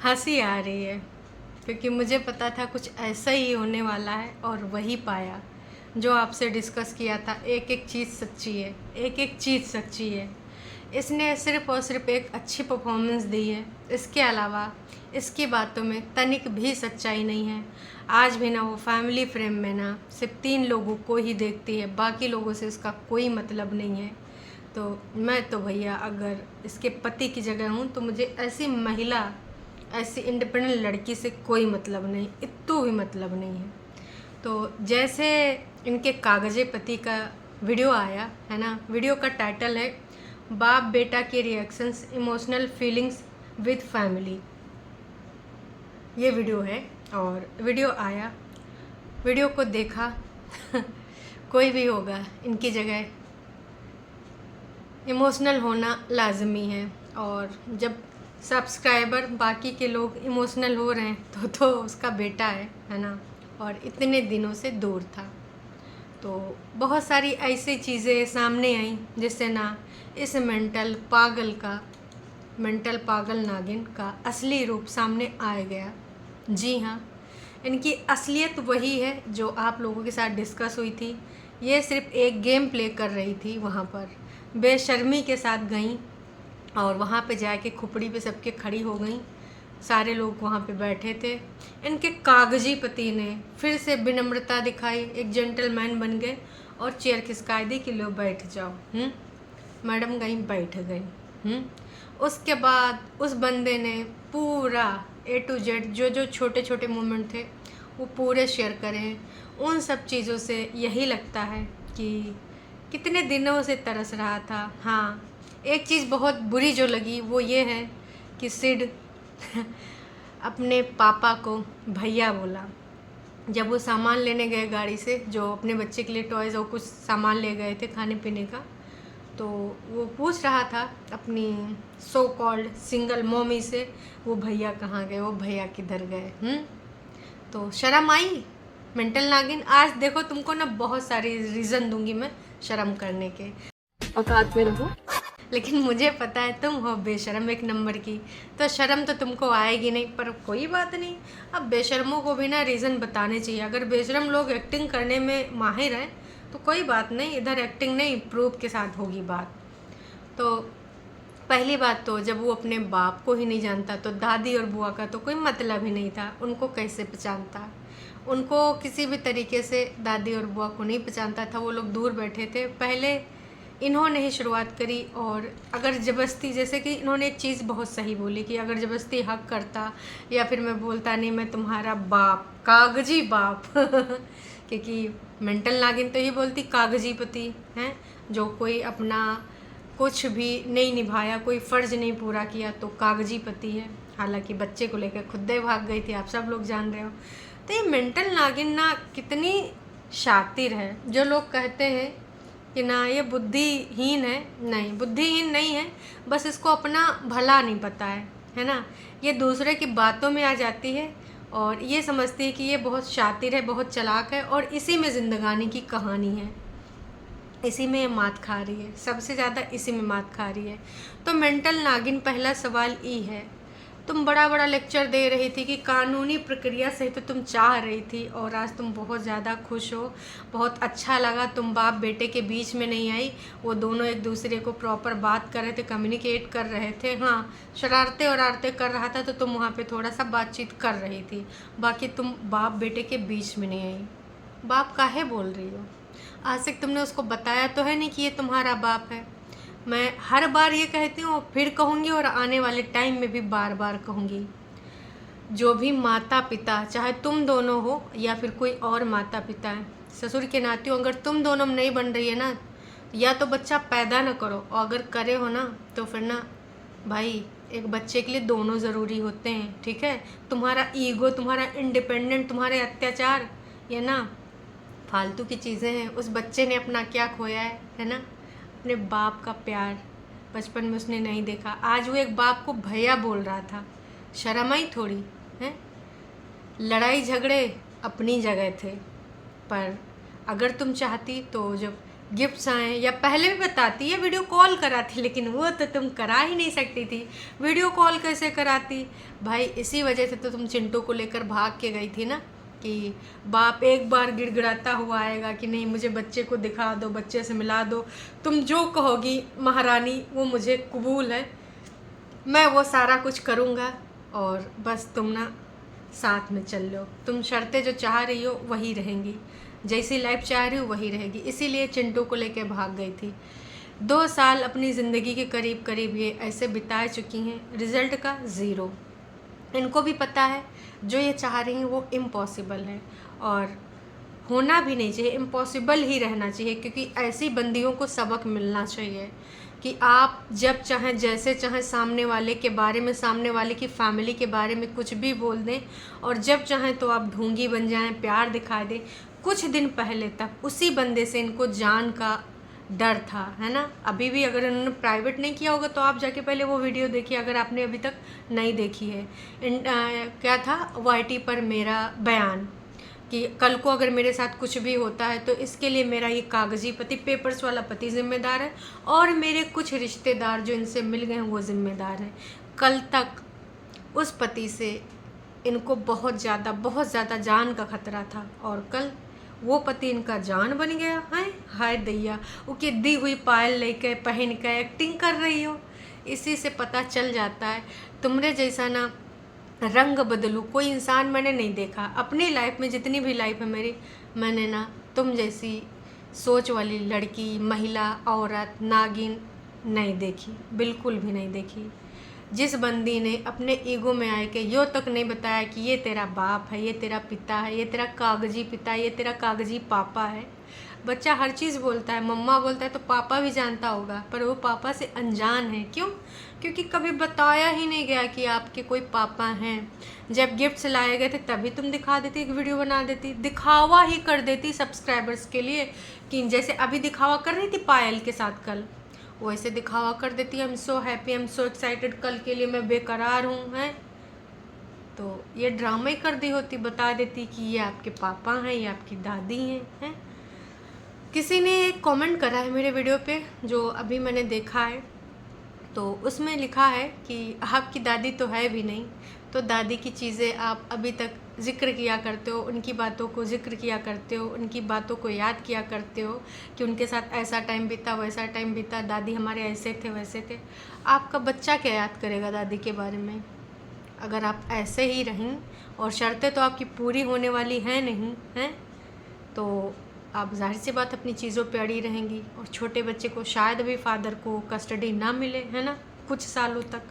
हंसी आ रही है क्योंकि मुझे पता था कुछ ऐसा ही होने वाला है और वही पाया। जो आपसे डिस्कस किया था, एक एक चीज़ सच्ची है, एक एक चीज़ सच्ची है। इसने सिर्फ़ और सिर्फ एक अच्छी परफॉर्मेंस दी है, इसके अलावा इसकी बातों में तनिक भी सच्चाई नहीं है। आज भी ना वो फैमिली फ्रेम में ना सिर्फ 3 लोगों को ही देखती है, बाकी लोगों से उसका कोई मतलब नहीं है। तो मैं तो भैया अगर इसके पति की जगह हूँ तो मुझे ऐसी महिला, ऐसी इंडिपेंडेंट लड़की से कोई मतलब नहीं, इत्तू भी मतलब नहीं है। तो जैसे इनके कागजे पति का वीडियो आया है ना, वीडियो का टाइटल है बाप बेटा के reactions, emotional feelings with family, ये वीडियो है। और वीडियो आया, वीडियो को देखा कोई भी होगा इनकी जगह इमोशनल होना लाजमी है। और जब सब्सक्राइबर बाकी के लोग इमोशनल हो रहे हैं तो उसका बेटा है ना, और इतने दिनों से दूर था। तो बहुत सारी ऐसी चीज़ें सामने आई जिससे ना इस मेंटल पागल नागिन का असली रूप सामने आ गया। जी हाँ, इनकी असलियत वही है जो आप लोगों के साथ डिस्कस हुई थी। ये सिर्फ एक गेम प्ले कर रही थी, वहाँ पर बेशर्मी के साथ गई और वहाँ पे जाके खुपड़ी पे सबके खड़ी हो गई। सारे लोग वहाँ पे बैठे थे। इनके कागजी पति ने फिर से विनम्रता दिखाई, एक जेंटलमैन बन गए और चेयर खिसकाई दी कि लो बैठ जाओ। मैडम गई, बैठ गई। उसके बाद उस बंदे ने पूरा A to Z जो जो छोटे छोटे मोमेंट थे वो पूरे शेयर करें। उन सब चीज़ों से यही लगता है कि कितने दिनों से तरस रहा था। हाँ, एक चीज़ बहुत बुरी जो लगी वो ये है कि सिड अपने पापा को भैया बोला। जब वो सामान लेने गए गाड़ी से, जो अपने बच्चे के लिए टॉयज़ और कुछ सामान ले गए थे खाने पीने का, तो वो पूछ रहा था अपनी सो कॉल्ड सिंगल मॉमी से, वो भैया कहाँ गए, वो भैया किधर गए। तो शर्म आई मेंटल नागिन। आज देखो तुमको ना बहुत सारी रीज़न दूंगी मैं शर्म करने के, औकात में रहो। लेकिन मुझे पता है तुम हो बेशर्म एक नंबर की, तो शर्म तो तुमको आएगी नहीं। पर कोई बात नहीं, अब बेशर्मों को भी ना रीज़न बताने चाहिए। अगर बेशर्म लोग एक्टिंग करने में माहिर हैं तो कोई बात नहीं, इधर एक्टिंग नहीं प्रूफ के साथ होगी बात। तो पहली बात तो जब वो अपने बाप को ही नहीं जानता तो दादी और बुआ का तो कोई मतलब ही नहीं था। उनको कैसे पहचानता, उनको किसी भी तरीके से दादी और बुआ को नहीं पहचानता था। वो लोग दूर बैठे थे। पहले इन्होंने ही शुरुआत करी। और अगर ज़बरदस्ती, जैसे कि इन्होंने एक चीज़ बहुत सही बोली कि अगर ज़बरदस्ती हक करता या फिर मैं बोलता नहीं मैं तुम्हारा बाप, कागजी बाप क्योंकि मेंटल नागिन तो ये बोलती कागजी पति हैं, जो कोई अपना कुछ भी नहीं निभाया, कोई फ़र्ज़ नहीं पूरा किया तो कागजी पति है। हालांकि बच्चे को लेकर खुद ही भाग गई थी, आप सब लोग जान रहे हो। तो ये मेंटल नागिन ना कितनी शातिर है। जो लोग कहते हैं कि ना ये बुद्धिहीन है, नहीं, बुद्धिहीन नहीं है, बस इसको अपना भला नहीं पता है ना। ये दूसरे की बातों में आ जाती है और ये समझती है कि ये बहुत शातिर है, बहुत चालाक है और इसी में ज़िंदगानी की कहानी है, इसी में मात खा रही है, सबसे ज़्यादा इसी में मात खा रही है। तो मेंटल नागिन पहला सवाल ये है, तुम बड़ा बड़ा लेक्चर दे रही थी कि कानूनी प्रक्रिया से तो तुम चाह रही थी और आज तुम बहुत ज़्यादा खुश हो, बहुत अच्छा लगा। तुम बाप बेटे के बीच में नहीं आई, वो दोनों एक दूसरे को प्रॉपर बात कर रहे थे, कम्युनिकेट कर रहे थे। हाँ, शरारतें और आरतें कर रहा था तो तुम वहाँ पे थोड़ा सा बातचीत कर रही थी, बाकी तुम बाप बेटे के बीच में नहीं आई। बाप काहे बोल रही हो? आज तक तुमने उसको बताया तो है नहीं कि ये तुम्हारा बाप है। मैं हर बार ये कहती हूँ, फिर कहूँगी और आने वाले टाइम में भी बार बार कहूँगी, जो भी माता पिता, चाहे तुम दोनों हो या फिर कोई और माता पिता है, ससुर के नाते हो, अगर तुम दोनों में नहीं बन रही है ना, या तो बच्चा पैदा ना करो, और अगर करे हो ना तो फिर ना भाई, एक बच्चे के लिए दोनों ज़रूरी होते हैं, ठीक है। तुम्हारा ईगो, तुम्हारा इंडिपेंडेंट, तुम्हारे अत्याचार, ये ना फालतू की चीज़ें हैं। उस बच्चे ने अपना क्या खोया है ना, अपने बाप का प्यार बचपन में उसने नहीं देखा। आज वो एक बाप को भैया बोल रहा था, शर्म आई थोड़ी है? लड़ाई झगड़े अपनी जगह थे, पर अगर तुम चाहती तो जब गिफ्ट्स आए, या पहले भी बताती है वीडियो कॉल कराती, लेकिन वो तो तुम करा ही नहीं सकती थी, वीडियो कॉल कैसे कराती भाई। इसी वजह से तो तुम चिंटू को लेकर भाग के गई थी ना, कि बाप एक बार गिड़गिड़ाता हुआ आएगा कि नहीं मुझे बच्चे को दिखा दो, बच्चे से मिला दो, तुम जो कहोगी महारानी वो मुझे कबूल है, मैं वो सारा कुछ करूँगा, और बस तुम ना साथ में चल लो। तुम शर्तें जो चाह रही हो वही रहेंगी, जैसी लाइफ चाह रही हो वही रहेगी। इसीलिए चिंटू को लेके भाग गई थी। 2 साल अपनी ज़िंदगी के करीब करीब ये ऐसे बिता चुकी हैं, रिज़ल्ट का ज़ीरो। इनको भी पता है जो ये चाह रही हैं वो इम्पॉसिबल है, और होना भी नहीं चाहिए, इम्पॉसिबल ही रहना चाहिए, क्योंकि ऐसी बंदियों को सबक मिलना चाहिए कि आप जब चाहें जैसे चाहें सामने वाले के बारे में, सामने वाले की फैमिली के बारे में कुछ भी बोल दें, और जब चाहें तो आप ढोंगी बन जाएं, प्यार दिखा दें। कुछ दिन पहले तक उसी बंदे से इनको जान का डर था, है ना। अभी भी अगर इन्होंने प्राइवेट नहीं किया होगा तो आप जाके पहले वो वीडियो देखिए, अगर आपने अभी तक नहीं देखी है। क्या था YT पर मेरा बयान कि कल को अगर मेरे साथ कुछ भी होता है तो इसके लिए मेरा ये कागजी पति, पेपर्स वाला पति ज़िम्मेदार है, और मेरे कुछ रिश्तेदार जो इनसे मिल गए हैं वो ज़िम्मेदार हैं। कल तक उस पति से इनको बहुत ज़्यादा जान का खतरा था, और कल वो पति इनका जान बन गया है। हाय दैया, उसकी दी हुई पायल लेके पहन के एक्टिंग कर रही हो। इसी से पता चल जाता है तुमरे जैसा ना रंग बदलूँ कोई इंसान मैंने नहीं देखा अपनी लाइफ में। जितनी भी लाइफ है मेरी, मैंने ना तुम जैसी सोच वाली लड़की, महिला, औरत, नागिन नहीं देखी, बिल्कुल भी नहीं देखी। जिस बंदी ने अपने ईगो में आए के यो तक नहीं बताया कि ये तेरा बाप है, ये तेरा पिता है, ये तेरा कागजी पिता है, ये तेरा कागजी पापा है। बच्चा हर चीज़ बोलता है, मम्मा बोलता है तो पापा भी जानता होगा, पर वो पापा से अनजान है। क्यों? क्योंकि कभी बताया ही नहीं गया कि आपके कोई पापा हैं। जब गिफ्ट्स लाए गए थे तभी तुम दिखा देती, एक वीडियो बना देती, दिखावा ही कर देती सब्सक्राइबर्स के लिए, कि जैसे अभी दिखावा कर रही थी पायल के साथ कल, वैसे दिखावा कर देती I am so happy, I am so excited, कल के लिए मैं बेकरार हूँ, हैं। तो ये ड्रामा ही कर दी होती, बता देती कि ये आपके पापा हैं, ये आपकी दादी हैं। किसी ने एक कमेंट करा है मेरे वीडियो पे जो अभी मैंने देखा है, तो उसमें लिखा है कि आपकी दादी तो है भी नहीं, तो दादी की चीज़ें आप अभी तक जिक्र किया करते हो, उनकी बातों को जिक्र किया करते हो, उनकी बातों को याद किया करते हो कि उनके साथ ऐसा टाइम बीता, वैसा टाइम बीता, दादी हमारे ऐसे थे वैसे थे। आपका बच्चा क्या याद करेगा दादी के बारे में? अगर आप ऐसे ही रहें, और शर्तें तो आपकी पूरी होने वाली हैं नहीं हैं, तो आप जाहिर सी बात अपनी चीज़ों पे अड़ी रहेंगी, और छोटे बच्चे को शायद अभी फादर को कस्टडी ना मिले, है ना, कुछ सालों तक,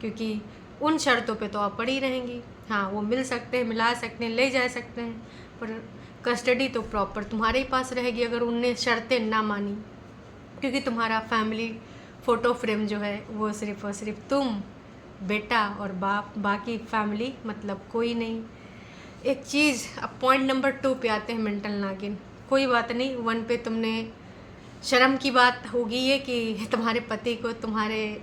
क्योंकि उन शर्तों पे तो आप पड़ी रहेंगी। हाँ, वो मिल सकते हैं, मिला सकते हैं, ले जा सकते हैं, पर कस्टडी तो प्रॉपर तुम्हारे ही पास रहेगी अगर उनने शर्तें ना मानी, क्योंकि तुम्हारा फैमिली फ़ोटो फ्रेम जो है वो सिर्फ़ और सिर्फ तुम, बेटा और बाप, बाकी फैमिली मतलब कोई नहीं। एक चीज़, अब पॉइंट नंबर 2 पे आते हैं मेंटल नागिन। कोई बात नहीं, 1 पे तुमने शर्म की बात होगी ये कि तुम्हारे पति को, तुम्हारे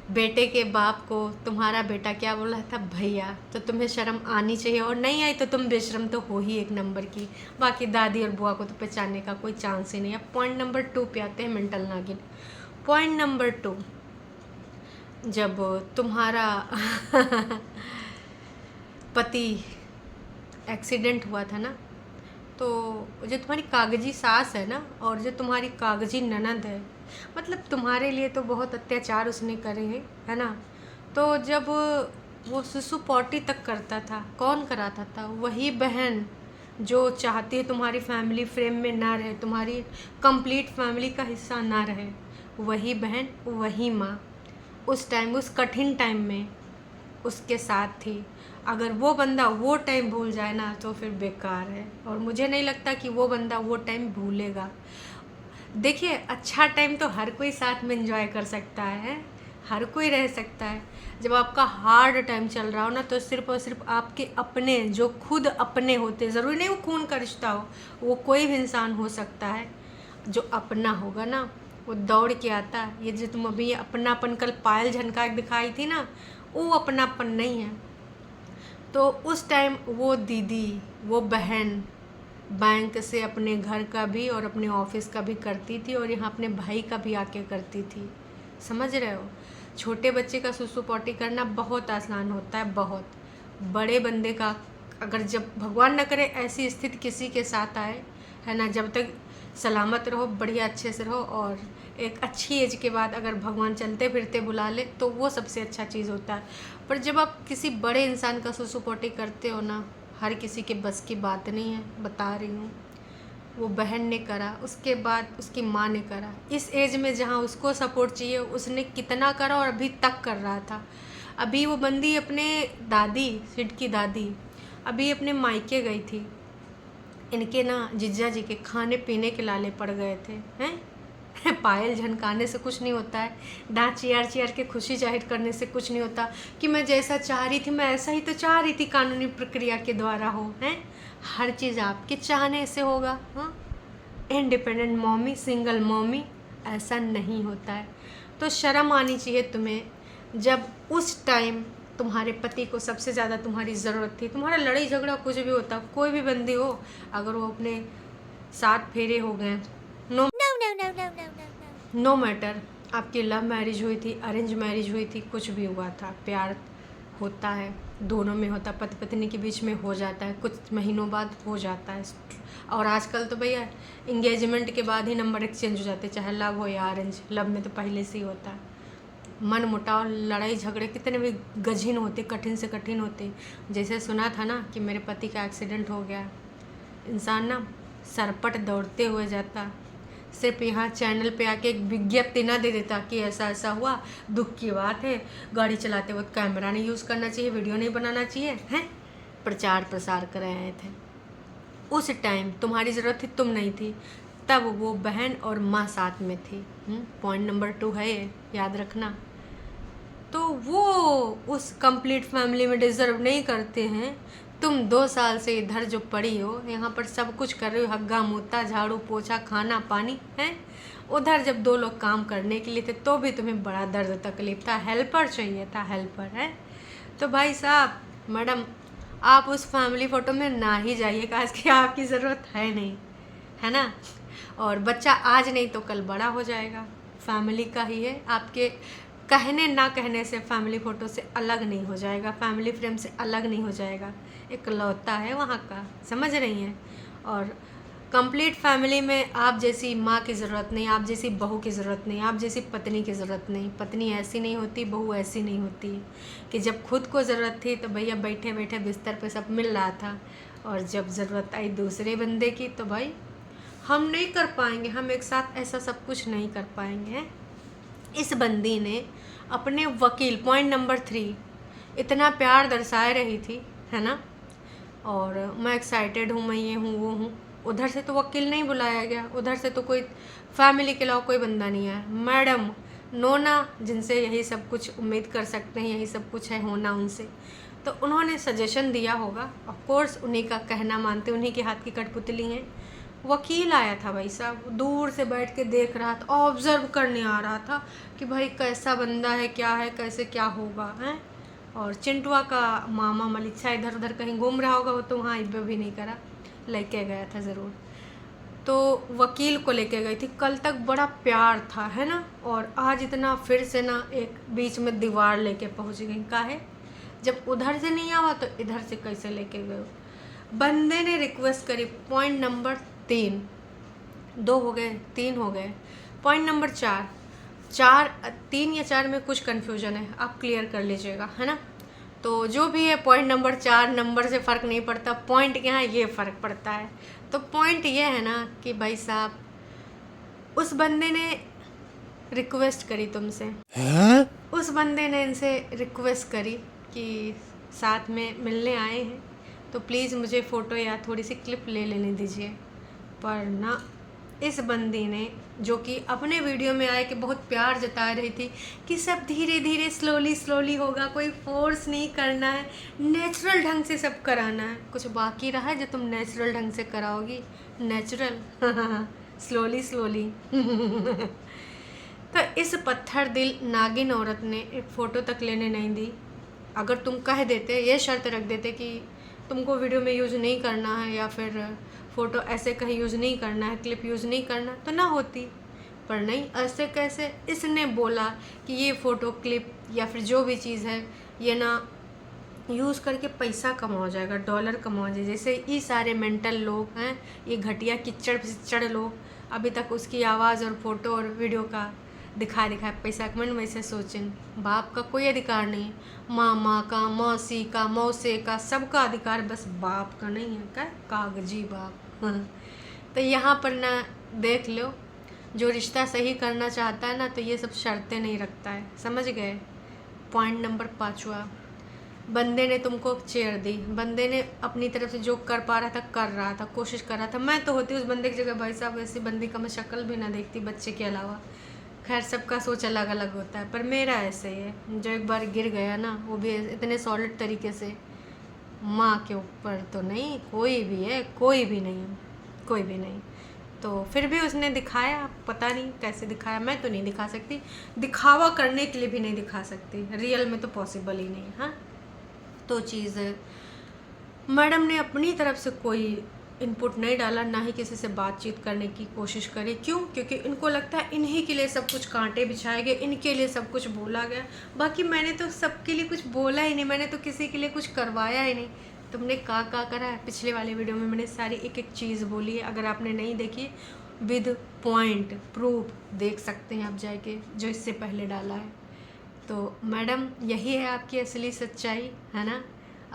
बेटे के बाप को तुम्हारा बेटा क्या बोला था, भैया, तो तुम्हें शर्म आनी चाहिए, और नहीं आई तो तुम बेशर्म तो हो ही एक नंबर की। बाकी दादी और बुआ को तो पहचानने का कोई चांस ही नहीं। अब पॉइंट नंबर 2 पे आते हैं मेंटल नागिन। पॉइंट नंबर 2, जब तुम्हारा पति एक्सीडेंट हुआ था ना, तो जो तुम्हारी कागजी सास है ना, और जो तुम्हारी कागजी ननद है, मतलब तुम्हारे लिए तो बहुत अत्याचार उसने करे हैं, है ना। तो जब वो शिशु पॉटी तक करता था, कौन कराता था? वही बहन जो चाहती है तुम्हारी फैमिली फ्रेम में ना रहे, तुम्हारी कंप्लीट फैमिली का हिस्सा ना रहे। वही बहन, वही माँ उस टाइम, उस कठिन टाइम में उसके साथ थी। अगर वो बंदा वो टाइम भूल जाए ना तो फिर बेकार है, और मुझे नहीं लगता कि वो बंदा वो टाइम भूलेगा। देखिए, अच्छा टाइम तो हर कोई साथ में एंजॉय कर सकता है, हर कोई रह सकता है। जब आपका हार्ड टाइम चल रहा हो ना, तो सिर्फ और सिर्फ आपके अपने, जो खुद अपने होते, ज़रूरी नहीं वो खून का रिश्ता हो, वो कोई भी इंसान हो सकता है, जो अपना होगा ना वो दौड़ के आता है। ये जो तुम अभी अपनापन कल पायल झनका के दिखाई थी ना, वो अपनापन नहीं है। तो उस टाइम वो दीदी, वो बहन बैंक से अपने घर का भी और अपने ऑफिस का भी करती थी, और यहाँ अपने भाई का भी आके करती थी। समझ रहे हो? छोटे बच्चे का सुसु पॉटी करना बहुत आसान होता है, बहुत। बड़े बंदे का अगर जब भगवान न करे ऐसी स्थिति किसी के साथ आए, है ना, जब तक सलामत रहो, बढ़िया अच्छे से रहो, और एक अच्छी एज के बाद अगर भगवान चलते फिरते बुला ले तो वो सबसे अच्छा चीज़ होता है। पर जब आप किसी बड़े इंसान का सुसु पॉटी करते हो ना, हर किसी के बस की बात नहीं है, बता रही हूँ। वो बहन ने करा, उसके बाद उसकी माँ ने करा। इस एज में जहाँ उसको सपोर्ट चाहिए उसने कितना करा, और अभी तक कर रहा था। अभी वो बंदी अपने दादी, सिड की दादी, अभी अपने मायके गई थी। इनके ना जीजा जी के खाने पीने के लाले पड़ गए थे, हैं। पायल झनकाने से कुछ नहीं होता है, दांत चियार चियार के खुशी जाहिर करने से कुछ नहीं होता कि मैं जैसा चाह रही थी मैं ऐसा ही तो चाह रही थी, कानूनी प्रक्रिया के द्वारा हो, हैं। हर चीज़ आपके चाहने से होगा, हाँ। इंडिपेंडेंट मॉमी, सिंगल मॉमी, ऐसा नहीं होता है। तो शर्म आनी चाहिए तुम्हें, जब उस टाइम तुम्हारे पति को सबसे ज़्यादा तुम्हारी ज़रूरत थी। तुम्हारा लड़ाई झगड़ा कुछ भी होता, कोई भी बंदी हो, अगर वो अपने 7 फेरे हो गए, नो मैटर आपकी लव मैरिज हुई थी, अरेंज मैरिज हुई थी, कुछ भी हुआ था, प्यार होता है, दोनों में होता, पति पत्नी के बीच में हो जाता है, कुछ महीनों बाद हो जाता है। और आजकल तो भैया इंगेजमेंट के बाद ही नंबर एक्सचेंज हो जाते, चाहे लव हो या अरेंज। लव में तो पहले से ही होता है। मन मुटाव, लड़ाई झगड़े कितने भी गजीन होते, कठिन से कठिन होते। जैसे सुना था ना कि मेरे पति का एक्सीडेंट हो गया, इंसान ना सरपट दौड़ते हुए जाता, सिर्फ यहाँ चैनल पे आके एक विज्ञप्ति ना दे देता कि ऐसा ऐसा हुआ, दुख की बात है, गाड़ी चलाते वक्त कैमरा नहीं यूज़ करना चाहिए, वीडियो नहीं बनाना चाहिए, हैं। प्रचार प्रसार कर आए थे। उस टाइम तुम्हारी ज़रूरत थी, तुम नहीं थी, तब वो बहन और माँ साथ में थी। पॉइंट नंबर 2 है ये, याद रखना। तो वो उस कंप्लीट फैमिली में डिज़र्व नहीं करते हैं। तुम 2 साल से इधर जो पड़ी हो, यहाँ पर सब कुछ कर रही हो, हग्गा मूता, झाड़ू पोछा, खाना पानी, है। उधर जब 2 लोग काम करने के लिए थे तो भी तुम्हें बड़ा दर्द तकलीफ था, हेल्पर चाहिए था, हेल्पर, है। तो भाई साहब, मैडम, आप उस फैमिली फ़ोटो में ना ही जाइए, काश कि आपकी ज़रूरत है नहीं, है ना। और बच्चा आज नहीं तो कल बड़ा हो जाएगा, फैमिली का ही है। आपके कहने ना कहने से फैमिली फ़ोटो से अलग नहीं हो जाएगा, फैमिली फ्रेम से अलग नहीं हो जाएगा, इकलौता है वहाँ का, समझ रही हैं। और कंप्लीट फैमिली में आप जैसी माँ की ज़रूरत नहीं, आप जैसी बहू की ज़रूरत नहीं, आप जैसी पत्नी की ज़रूरत नहीं। पत्नी ऐसी नहीं होती, बहू ऐसी नहीं होती कि जब खुद को ज़रूरत थी तो भैया बैठे बैठे बिस्तर पे सब मिल रहा था, और जब ज़रूरत आई दूसरे बंदे की तो भाई हम नहीं कर पाएंगे, हम एक साथ ऐसा सब कुछ नहीं कर पाएंगे। इस बंदी ने अपने वकील, पॉइंट नंबर 3, इतना प्यार दर्शा रही थी, है ना, और मैं एक्साइटेड हूँ, मैं ये हूँ वो हूँ। उधर से तो वकील नहीं बुलाया गया, उधर से तो कोई फैमिली के अलावा कोई बंदा नहीं आया। मैडम नोना, जिनसे यही सब कुछ उम्मीद कर सकते हैं, यही सब कुछ है होना उनसे, तो उन्होंने सजेशन दिया होगा। ऑफ कोर्स उन्हीं का कहना मानते, उन्हीं के हाथ की कठपुतली हैं। वकील आया था भाई साहब, दूर से बैठ के देख रहा था, ऑब्जर्व करने आ रहा था कि भाई कैसा बंदा है, क्या है, कैसे क्या होगा, हैं। और चिंटुआ का मामा मलिच्छा इधर उधर कहीं घूम रहा होगा, वो तो वहाँ इब्बे भी नहीं करा, लेके गया था ज़रूर। तो वकील को लेके गई थी, कल तक बड़ा प्यार था, है ना, और आज इतना फिर से ना एक बीच में दीवार लेके पहुँच गई। का है, जब उधर से नहीं आवा तो इधर से कैसे लेके गए। बंदे ने रिक्वेस्ट करी, पॉइंट नंबर 3, 2 हो गए, 3 हो गए, पॉइंट नंबर 4, 3 या 4 में कुछ कन्फ्यूजन है, आप क्लियर कर लीजिएगा, है ना। तो जो भी है, पॉइंट नंबर 4 नंबर से फ़र्क नहीं पड़ता, पॉइंट क्या है ये फ़र्क पड़ता है। तो पॉइंट ये है ना कि भाई साहब उस बंदे ने रिक्वेस्ट करी तुमसे, उस बंदे ने इनसे रिक्वेस्ट करी कि साथ में मिलने आए हैं तो प्लीज़ मुझे फ़ोटो या थोड़ी सी क्लिप ले लेने दीजिए। पर ना, इस बंदी ने, जो कि अपने वीडियो में आए कि बहुत प्यार जता रही थी कि सब धीरे धीरे स्लोली होगा, कोई फोर्स नहीं करना है, नेचुरल ढंग से सब कराना है। कुछ बाकी रहा है जो तुम नेचुरल ढंग से कराओगी? नेचुरल स्लोली तो इस पत्थर दिल नागिन औरत ने एक फ़ोटो तक लेने नहीं दी। अगर तुम कह देते, ये शर्त रख देते कि तुमको वीडियो में यूज़ नहीं करना है या फिर फ़ोटो ऐसे कहीं यूज़ नहीं करना है, क्लिप यूज़ नहीं करना, तो ना होती। पर नहीं, ऐसे कैसे, इसने बोला कि ये फ़ोटो क्लिप या फिर जो भी चीज़ है ये ना यूज़ करके पैसा कमाया जाएगा, डॉलर कमाया जाएगा। जैसे ये सारे मेंटल लोग हैं, ये घटिया किच्चड़ पिच्चड़ लोग अभी तक उसकी आवाज़ और फोटो और वीडियो का दिखा पैसा कमाने। वैसे सोचें, बाप का कोई अधिकार नहीं है, मामा का, मौसी का, मौसे का, सबका अधिकार, बस बाप का नहीं है। क्या कागजी बाप। हाँ। तो यहाँ पर ना देख लो, जो रिश्ता सही करना चाहता है ना तो ये सब शर्तें नहीं रखता है, समझ गए। पॉइंट नंबर 5वां, बंदे ने तुमको चेयर दी, बंदे ने अपनी तरफ से जो कर पा रहा था कर रहा था, कोशिश कर रहा था। मैं तो होती उस बंदे की जगह, भाई साहब ऐसी बंदी का मैं शक्ल भी ना देखती बच्चे के अलावा। खैर सबका सोच अलग अलग होता है, पर मेरा ऐसे ही है, जो एक बार गिर गया ना वो भी इतने सॉलिड तरीके से, माँ के ऊपर तो नहीं, कोई भी है, कोई भी नहीं है, कोई भी नहीं। तो फिर भी उसने दिखाया, पता नहीं कैसे दिखाया, मैं तो नहीं दिखा सकती, दिखावा करने के लिए भी नहीं दिखा सकती, रियल में तो पॉसिबल ही नहीं। हाँ, तो चीज़ मैडम ने अपनी तरफ से कोई इनपुट नहीं डाला, ना ही किसी से बातचीत करने की कोशिश करी। क्यों? क्योंकि इनको लगता है इन्हीं के लिए सब कुछ कांटे बिछाए गए, इनके लिए सब कुछ बोला गया। बाकी मैंने तो सबके लिए कुछ बोला ही नहीं, मैंने तो किसी के लिए कुछ करवाया ही नहीं। तुमने का करा है? पिछले वाले वीडियो में मैंने सारी एक एक चीज़ बोली है, अगर आपने नहीं देखी विद पॉइंट प्रूफ देख सकते हैं आप जाके, जो इससे पहले डाला है। तो मैडम यही है आपकी असली सच्चाई, है ना।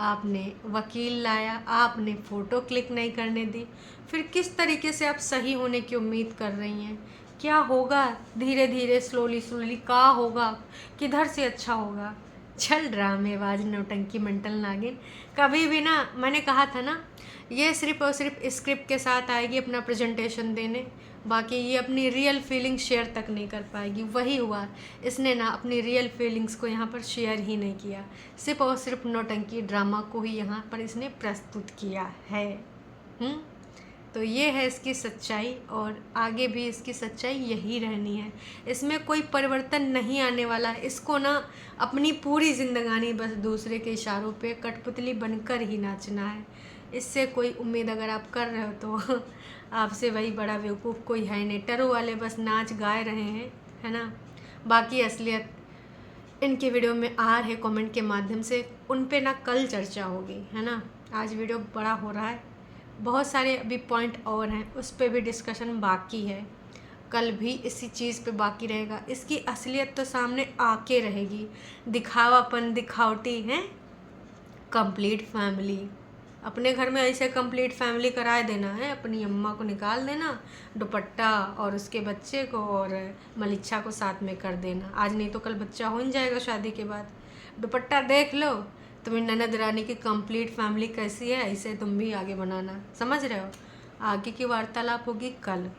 आपने वकील लाया, आपने फ़ोटो क्लिक नहीं करने दी, फिर किस तरीके से आप सही होने की उम्मीद कर रही हैं? क्या होगा धीरे धीरे, स्लोली स्लोली, का होगा, किधर से अच्छा होगा? चल ड्रामेबाज, नौटंकी, मेंटल नागिन। कभी भी ना, मैंने कहा था ना, ये सिर्फ और सिर्फ स्क्रिप्ट के साथ आएगी अपना प्रेजेंटेशन देने, बाकी ये अपनी रियल फीलिंग शेयर तक नहीं कर पाएगी। वही हुआ, इसने ना अपनी रियल फीलिंग्स को यहाँ पर शेयर ही नहीं किया, सिर्फ और सिर्फ नौटंकी ड्रामा को ही यहाँ पर इसने प्रस्तुत किया है। तो ये है इसकी सच्चाई, और आगे भी इसकी सच्चाई यही रहनी है, इसमें कोई परिवर्तन नहीं आने वाला है। इसको ना अपनी पूरी जिंदगानी बस दूसरे के इशारों पे कठपुतली बनकर ही नाचना है। इससे कोई उम्मीद अगर आप कर रहे हो तो आपसे वही बड़ा बेवकूफ़ कोई है नहीं। टरू वाले बस नाच गाए रहे हैं, है ना। बाकी असलियत इनके वीडियो में आ रहे कमेंट के माध्यम से, उन पे ना कल चर्चा होगी, है ना। आज वीडियो बड़ा हो रहा है, बहुत सारे अभी पॉइंट और हैं, उस पर भी डिस्कशन बाकी है, कल भी इसी चीज़ पे बाकी रहेगा। इसकी असलियत तो सामने आके रहेगी, दिखावापन, दिखावटी है। कंप्लीट फैमिली, अपने घर में ऐसे कंप्लीट फैमिली कराए देना है, अपनी अम्मा को निकाल देना, दुपट्टा और उसके बच्चे को और मलिच्छा को साथ में कर देना। आज नहीं तो कल बच्चा हो ही जाएगा शादी के बाद। दुपट्टा देख लो, तुम्हें ननद रानी की कंप्लीट फैमिली कैसी है, ऐसे तुम भी आगे बनाना, समझ रहे हो। आगे की वार्तालाप होगी कल।